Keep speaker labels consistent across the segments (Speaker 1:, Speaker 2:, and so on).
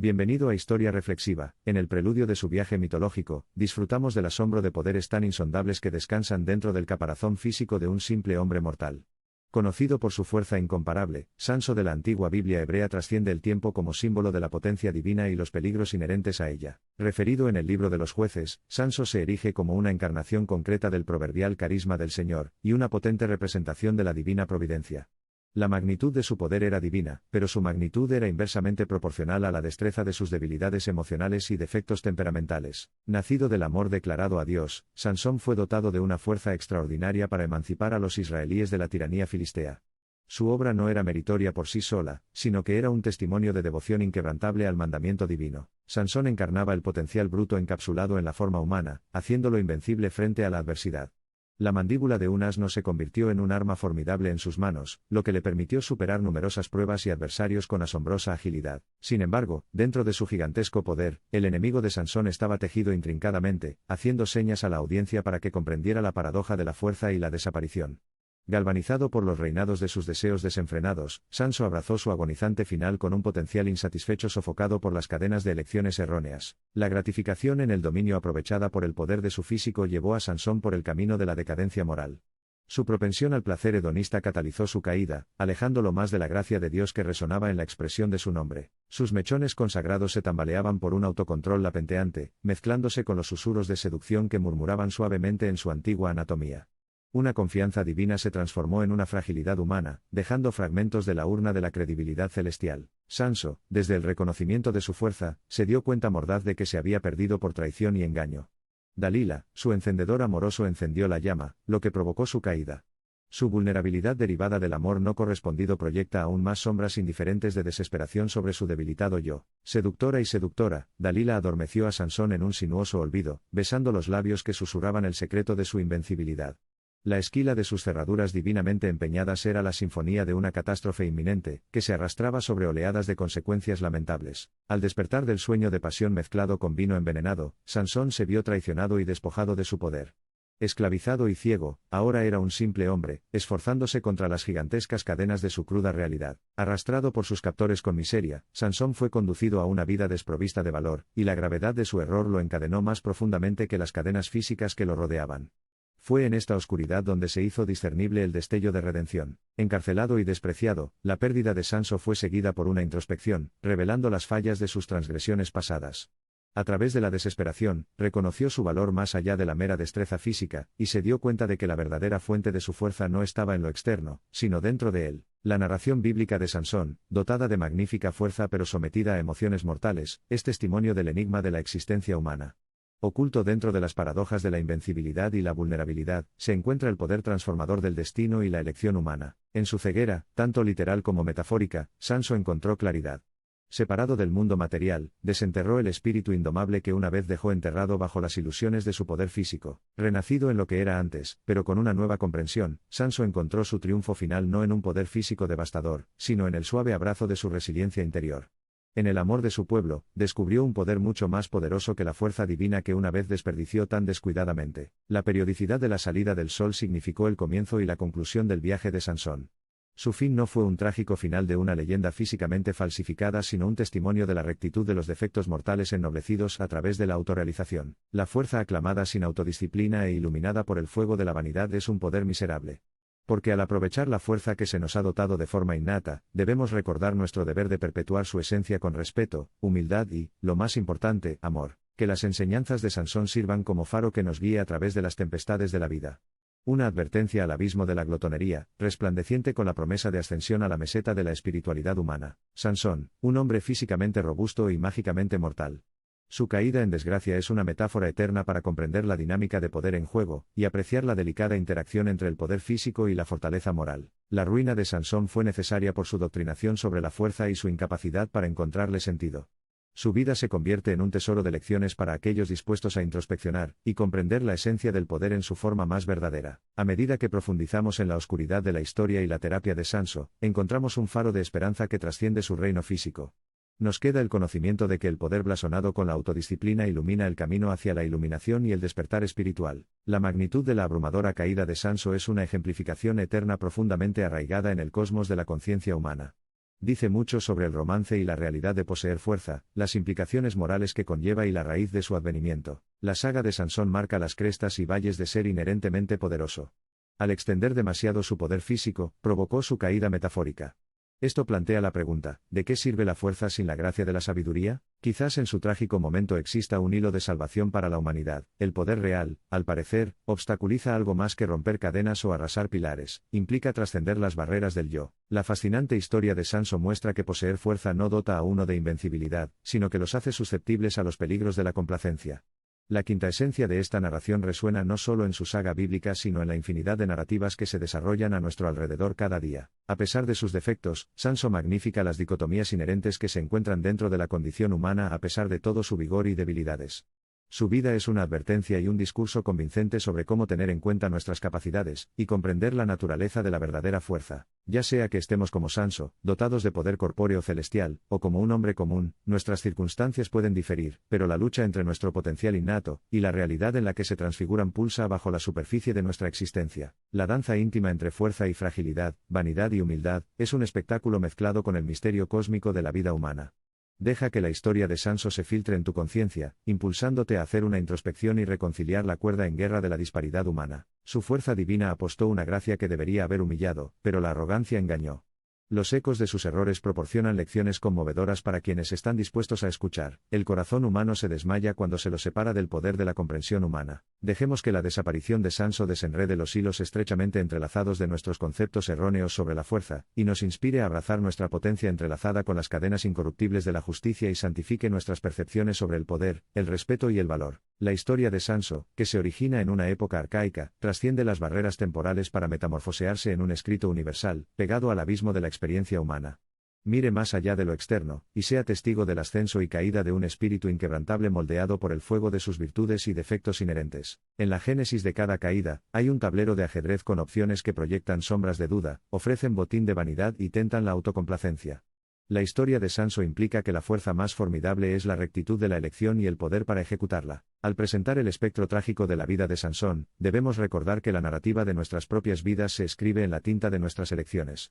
Speaker 1: Bienvenido a Historia Reflexiva. En el preludio de su viaje mitológico, disfrutamos del asombro de poderes tan insondables que descansan dentro del caparazón físico de un simple hombre mortal. Conocido por su fuerza incomparable, Sanso de la antigua Biblia hebrea trasciende el tiempo como símbolo de la potencia divina y los peligros inherentes a ella. Referido en el libro de los jueces, Sanso se erige como una encarnación concreta del proverbial carisma del Señor, y una potente representación de la divina providencia. La magnitud de su poder era divina, pero su magnitud era inversamente proporcional a la destreza de sus debilidades emocionales y defectos temperamentales. Nacido del amor declarado a Dios, Sansón fue dotado de una fuerza extraordinaria para emancipar a los israelíes de la tiranía filistea. Su obra no era meritoria por sí sola, sino que era un testimonio de devoción inquebrantable al mandamiento divino. Sansón encarnaba el potencial bruto encapsulado en la forma humana, haciéndolo invencible frente a la adversidad. La mandíbula de un asno se convirtió en un arma formidable en sus manos, lo que le permitió superar numerosas pruebas y adversarios con asombrosa agilidad. Sin embargo, dentro de su gigantesco poder, el enemigo de Sansón estaba tejido intrincadamente, haciendo señas a la audiencia para que comprendiera la paradoja de la fuerza y la desaparición. Galvanizado por los reinados de sus deseos desenfrenados, Sanso abrazó su agonizante final con un potencial insatisfecho sofocado por las cadenas de elecciones erróneas. La gratificación en el dominio aprovechada por el poder de su físico llevó a Sansón por el camino de la decadencia moral. Su propensión al placer hedonista catalizó su caída, alejándolo más de la gracia de Dios que resonaba en la expresión de su nombre. Sus mechones consagrados se tambaleaban por un autocontrol lapenteante, mezclándose con los susurros de seducción que murmuraban suavemente en su antigua anatomía. Una confianza divina se transformó en una fragilidad humana, dejando fragmentos de la urna de la credibilidad celestial. Sanso, desde el reconocimiento de su fuerza, se dio cuenta mordaz de que se había perdido por traición y engaño. Dalila, su encendedor amoroso, encendió la llama, lo que provocó su caída. Su vulnerabilidad derivada del amor no correspondido proyecta aún más sombras indiferentes de desesperación sobre su debilitado yo. Seductora y seductora, Dalila adormeció a Sansón en un sinuoso olvido, besando los labios que susurraban el secreto de su invencibilidad. La esquila de sus cerraduras divinamente empeñadas era la sinfonía de una catástrofe inminente, que se arrastraba sobre oleadas de consecuencias lamentables. Al despertar del sueño de pasión mezclado con vino envenenado, Sansón se vio traicionado y despojado de su poder. Esclavizado y ciego, ahora era un simple hombre, esforzándose contra las gigantescas cadenas de su cruda realidad. Arrastrado por sus captores con miseria, Sansón fue conducido a una vida desprovista de valor, y la gravedad de su error lo encadenó más profundamente que las cadenas físicas que lo rodeaban. Fue en esta oscuridad donde se hizo discernible el destello de redención. Encarcelado y despreciado, la pérdida de Sanso fue seguida por una introspección, revelando las fallas de sus transgresiones pasadas. A través de la desesperación, reconoció su valor más allá de la mera destreza física, y se dio cuenta de que la verdadera fuente de su fuerza no estaba en lo externo, sino dentro de él. La narración bíblica de Sansón, dotada de magnífica fuerza pero sometida a emociones mortales, es testimonio del enigma de la existencia humana. Oculto dentro de las paradojas de la invencibilidad y la vulnerabilidad, se encuentra el poder transformador del destino y la elección humana. En su ceguera, tanto literal como metafórica, Sanso encontró claridad. Separado del mundo material, desenterró el espíritu indomable que una vez dejó enterrado bajo las ilusiones de su poder físico. Renacido en lo que era antes, pero con una nueva comprensión, Sanso encontró su triunfo final no en un poder físico devastador, sino en el suave abrazo de su resiliencia interior. En el amor de su pueblo, descubrió un poder mucho más poderoso que la fuerza divina que una vez desperdició tan descuidadamente. La periodicidad de la salida del sol significó el comienzo y la conclusión del viaje de Sansón. Su fin no fue un trágico final de una leyenda físicamente falsificada, sino un testimonio de la rectitud de los defectos mortales ennoblecidos a través de la autorrealización. La fuerza aclamada sin autodisciplina e iluminada por el fuego de la vanidad es un poder miserable. Porque al aprovechar la fuerza que se nos ha dotado de forma innata, debemos recordar nuestro deber de perpetuar su esencia con respeto, humildad y, lo más importante, amor. Que las enseñanzas de Sansón sirvan como faro que nos guíe a través de las tempestades de la vida. Una advertencia al abismo de la glotonería, resplandeciente con la promesa de ascensión a la meseta de la espiritualidad humana. Sansón, un hombre físicamente robusto y mágicamente mortal. Su caída en desgracia es una metáfora eterna para comprender la dinámica de poder en juego, y apreciar la delicada interacción entre el poder físico y la fortaleza moral. La ruina de Sansón fue necesaria por su doctrinación sobre la fuerza y su incapacidad para encontrarle sentido. Su vida se convierte en un tesoro de lecciones para aquellos dispuestos a introspeccionar y comprender la esencia del poder en su forma más verdadera. A medida que profundizamos en la oscuridad de la historia y la terapia de Sanso, encontramos un faro de esperanza que trasciende su reino físico. Nos queda el conocimiento de que el poder blasonado con la autodisciplina ilumina el camino hacia la iluminación y el despertar espiritual. La magnitud de la abrumadora caída de Sanso es una ejemplificación eterna profundamente arraigada en el cosmos de la conciencia humana. Dice mucho sobre el romance y la realidad de poseer fuerza, las implicaciones morales que conlleva y la raíz de su advenimiento. La saga de Sansón marca las crestas y valles de ser inherentemente poderoso. Al extender demasiado su poder físico, provocó su caída metafórica. Esto plantea la pregunta, ¿de qué sirve la fuerza sin la gracia de la sabiduría? Quizás en su trágico momento exista un hilo de salvación para la humanidad. El poder real, al parecer, obstaculiza algo más que romper cadenas o arrasar pilares, implica trascender las barreras del yo. La fascinante historia de Sansón muestra que poseer fuerza no dota a uno de invencibilidad, sino que los hace susceptibles a los peligros de la complacencia. La quinta esencia de esta narración resuena no solo en su saga bíblica sino en la infinidad de narrativas que se desarrollan a nuestro alrededor cada día. A pesar de sus defectos, Sansón magnifica las dicotomías inherentes que se encuentran dentro de la condición humana a pesar de todo su vigor y debilidades. Su vida es una advertencia y un discurso convincente sobre cómo tener en cuenta nuestras capacidades, y comprender la naturaleza de la verdadera fuerza. Ya sea que estemos como Sansón, dotados de poder corpóreo celestial, o como un hombre común, nuestras circunstancias pueden diferir, pero la lucha entre nuestro potencial innato, y la realidad en la que se transfiguran pulsa bajo la superficie de nuestra existencia. La danza íntima entre fuerza y fragilidad, vanidad y humildad, es un espectáculo mezclado con el misterio cósmico de la vida humana. Deja que la historia de Sansón se filtre en tu conciencia, impulsándote a hacer una introspección y reconciliar la cuerda en guerra de la disparidad humana. Su fuerza divina apostó una gracia que debería haber humillado, pero la arrogancia engañó. Los ecos de sus errores proporcionan lecciones conmovedoras para quienes están dispuestos a escuchar. El corazón humano se desmaya cuando se lo separa del poder de la comprensión humana. Dejemos que la desaparición de Sansón desenrede los hilos estrechamente entrelazados de nuestros conceptos erróneos sobre la fuerza, y nos inspire a abrazar nuestra potencia entrelazada con las cadenas incorruptibles de la justicia y santifique nuestras percepciones sobre el poder, el respeto y el valor. La historia de Sansón, que se origina en una época arcaica, trasciende las barreras temporales para metamorfosearse en un escrito universal, pegado al abismo de la experiencia humana. Mire más allá de lo externo, y sea testigo del ascenso y caída de un espíritu inquebrantable moldeado por el fuego de sus virtudes y defectos inherentes. En la génesis de cada caída, hay un tablero de ajedrez con opciones que proyectan sombras de duda, ofrecen botín de vanidad y tentan la autocomplacencia. La historia de Sansón implica que la fuerza más formidable es la rectitud de la elección y el poder para ejecutarla. Al presentar el espectro trágico de la vida de Sansón, debemos recordar que la narrativa de nuestras propias vidas se escribe en la tinta de nuestras elecciones.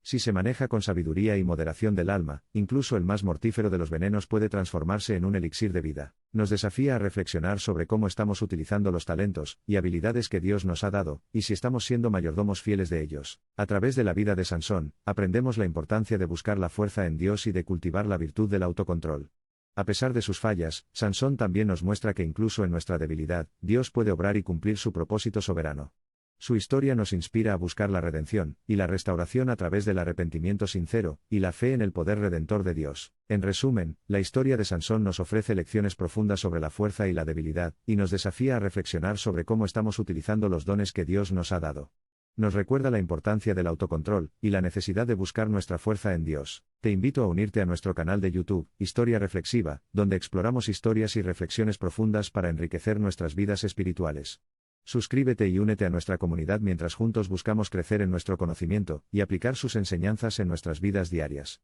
Speaker 1: Si se maneja con sabiduría y moderación del alma, incluso el más mortífero de los venenos puede transformarse en un elixir de vida. Nos desafía a reflexionar sobre cómo estamos utilizando los talentos y habilidades que Dios nos ha dado, y si estamos siendo mayordomos fieles de ellos. A través de la vida de Sansón, aprendemos la importancia de buscar la fuerza en Dios y de cultivar la virtud del autocontrol. A pesar de sus fallas, Sansón también nos muestra que incluso en nuestra debilidad, Dios puede obrar y cumplir su propósito soberano. Su historia nos inspira a buscar la redención y la restauración a través del arrepentimiento sincero y la fe en el poder redentor de Dios. En resumen, la historia de Sansón nos ofrece lecciones profundas sobre la fuerza y la debilidad, y nos desafía a reflexionar sobre cómo estamos utilizando los dones que Dios nos ha dado. Nos recuerda la importancia del autocontrol y la necesidad de buscar nuestra fuerza en Dios. Te invito a unirte a nuestro canal de YouTube, Historia Reflexiva, donde exploramos historias y reflexiones profundas para enriquecer nuestras vidas espirituales. Suscríbete y únete a nuestra comunidad mientras juntos buscamos crecer en nuestro conocimiento y aplicar sus enseñanzas en nuestras vidas diarias.